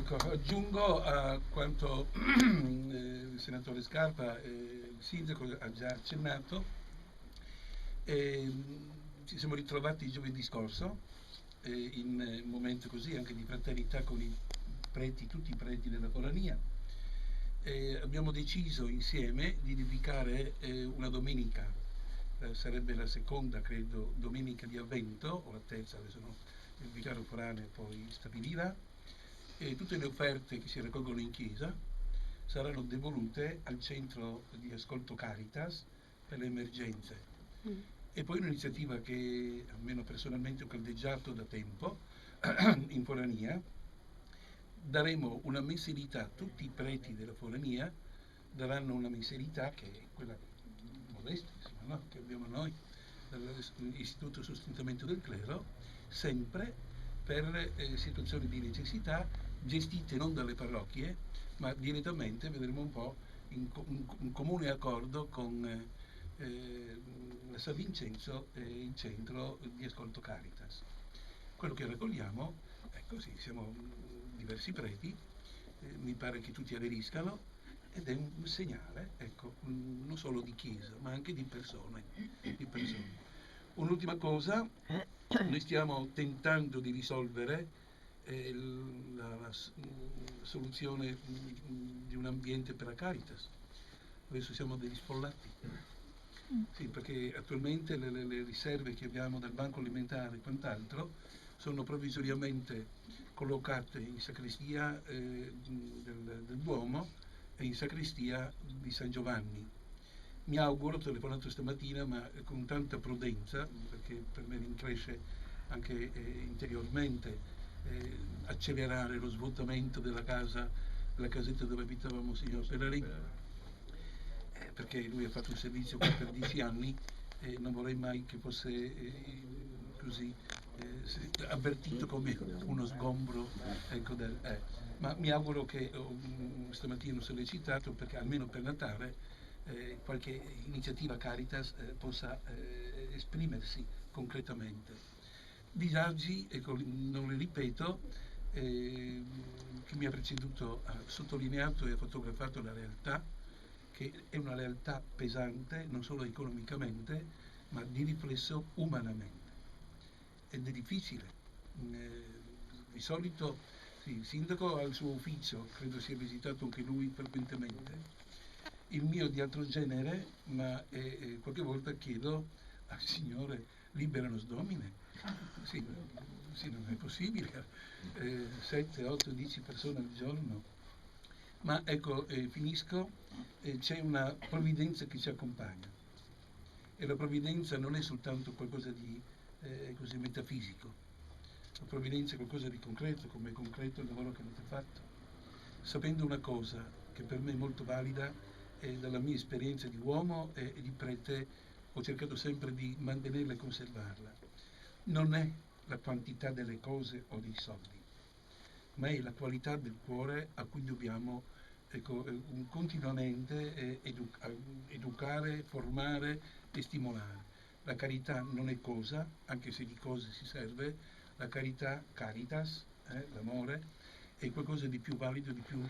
Ecco, aggiungo a quanto il senatore Scarpa, il sindaco, ha già accennato. Ci siamo ritrovati giovedì scorso, in un momento così anche di fraternità con i preti, tutti i preti della Forania. Abbiamo deciso insieme di dedicare una domenica, sarebbe la seconda, credo, domenica di Avvento, o la terza, adesso no, il vicario forale poi stabilirà, e tutte le offerte che si raccolgono in chiesa saranno devolute al centro di ascolto Caritas per le emergenze. E poi un'iniziativa che almeno personalmente ho caldeggiato da tempo in Forania. Daremo una mensilità, tutti i preti della Forania daranno una mensilità che è quella modesta, insomma, no? Che abbiamo noi dall'Istituto Sostentamento del Clero, sempre per situazioni di necessità gestite non dalle parrocchie, ma direttamente, vedremo un po', in comune accordo con la San Vincenzo e il centro di ascolto Caritas. Quello che raccogliamo, ecco sì, siamo diversi preti, mi pare che tutti aderiscano, ed è un segnale, ecco, non solo di chiesa, ma anche di persone. Un'ultima cosa, noi stiamo tentando di risolvere la soluzione di un ambiente per la Caritas. Adesso siamo degli sfollati. Sì, perché attualmente le riserve che abbiamo del banco alimentare e quant'altro sono provvisoriamente collocate in sacrestia del Duomo e in sacrestia di San Giovanni. Mi auguro, ho telefonato stamattina, ma con tanta prudenza, perché per me incresce anche interiormente accelerare lo svuotamento della casetta dove abitavamo signor Pellerin, perché lui ha fatto un servizio qui per 10 anni e non vorrei mai che fosse così avvertito come uno sgombro, ecco, ma mi auguro che stamattina ho sollecitato perché almeno per Natale qualche iniziativa Caritas possa esprimersi concretamente. Disagi, ecco, non li ripeto, chi mi ha preceduto ha sottolineato e ha fotografato la realtà, che è una realtà pesante non solo economicamente, ma di riflesso umanamente. Ed è difficile. Di solito sì, il sindaco ha il suo ufficio, credo sia visitato anche lui frequentemente. Il mio di altro genere, ma qualche volta chiedo al Signore, libera nos Domine. Sì, sì, non è possibile. 7, 8, 10 persone al giorno. Ma ecco, finisco, c'è una provvidenza che ci accompagna. E la provvidenza non è soltanto qualcosa di così metafisico. La provvidenza è qualcosa di concreto, come è concreto il lavoro che avete fatto. Sapendo una cosa che per me è molto valida, dalla mia esperienza di uomo e di prete, ho cercato sempre di mantenerla e conservarla. Non è la quantità delle cose o dei soldi, ma è la qualità del cuore a cui dobbiamo continuamente educare, formare e stimolare. La carità non è cosa, anche se di cose si serve, la carità, caritas, l'amore, è qualcosa di più valido, di più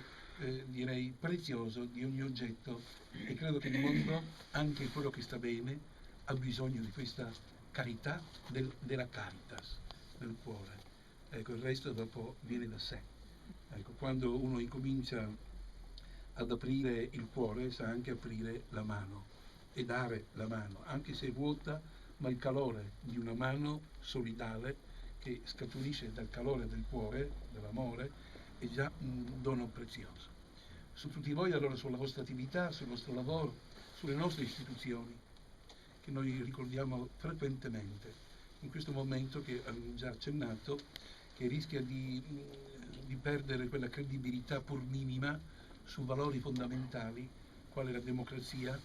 direi prezioso di ogni oggetto, e credo che il mondo, anche quello che sta bene, ha bisogno di questa carità della caritas, del cuore. Ecco, il resto dopo viene da sé. Ecco, quando uno incomincia ad aprire il cuore, sa anche aprire la mano e dare la mano, anche se è vuota, ma il calore di una mano solidale che scaturisce dal calore del cuore, dell'amore, è già un dono prezioso. Su tutti voi allora, sulla vostra attività, sul vostro lavoro, sulle nostre istituzioni, che noi ricordiamo frequentemente, in questo momento che hanno già accennato, che rischia di perdere quella credibilità pur minima su valori fondamentali, quale la democrazia,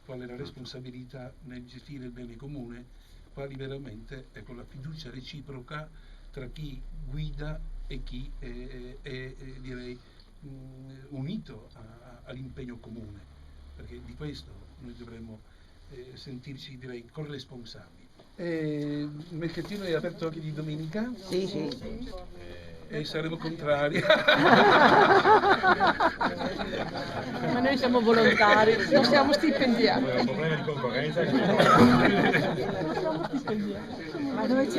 quale la responsabilità nel gestire il bene comune, quali veramente, ecco, la fiducia reciproca tra chi guida e chi è direi unito all'impegno comune, perché di questo noi dovremmo sentirci, direi, corresponsabili. Il mercatino è aperto anche di domenica? Sì, sì. e saremo contrari. Ma noi siamo volontari, non siamo stipendiati. Il problema di concorrenza è che Non siamo stipendiati. Ma noi